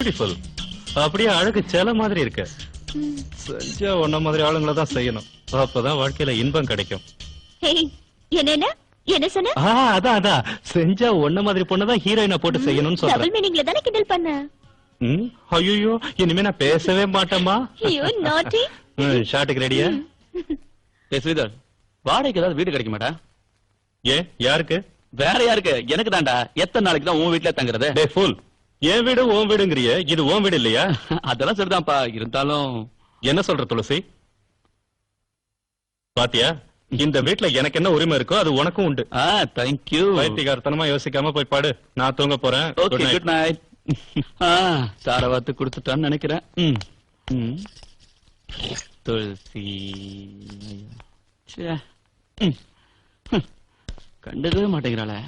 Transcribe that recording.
Beautiful. அப்படியே அழகு சேல மாதிரி இருக்க. செஞ்சா உன்ன மாதிரி ஆளுங்களை தான் செய்யணும். அப்பதான் வாழ்க்கையில இன்பம் கிடைக்கும். என்ன சொன்ன? அதான் செஞ்சா உன்ன மாதிரி பொண்ணுதான் ஹீரோயினை போட்டு செய்யணும்னு சொல்றேன். டபுள் மீனிங்ல தான கிண்டல் பண்ண. ஐயோ இனிமே நான் பேசவே மாட்டேமா. யூ நாட்டி. ஷாட்டுக்கு ரெடியா? ஸ்ரீதர், வாடகைக்கு ஏதாவது வீடு கிடைக்க மாட்டா? ஏன் யாருக்கு? வேற யாருக்கு? எனக்கு தான்டா. எத்தனை நாளைக்கு தான் உன் வீட்டுல தங்குறது? டே ஃபுல், என் வீடு உன் வீடுங்கறியே, இது உன் வீடு இல்லையா? அதெல்லாம் சரிதான்ப்பா, இருந்தாலும் என்ன சொல்ற துளசி? பாத்தியா, இந்த வீட்டுல எனக்கு என்ன உரிமை இருக்கோ அது உனக்கும் உண்டு. தேங்க்யூ. பைத்தியக்காரத்தனமா யோசிக்காம போய் பாடு. நான் தூங்க போறேன். Okay, good night. சாரவாத்து கொடுத்துட்டான்னு நினைக்கிறேன். துளசி கண்டுக்கவே மாட்டேங்கிறாளே.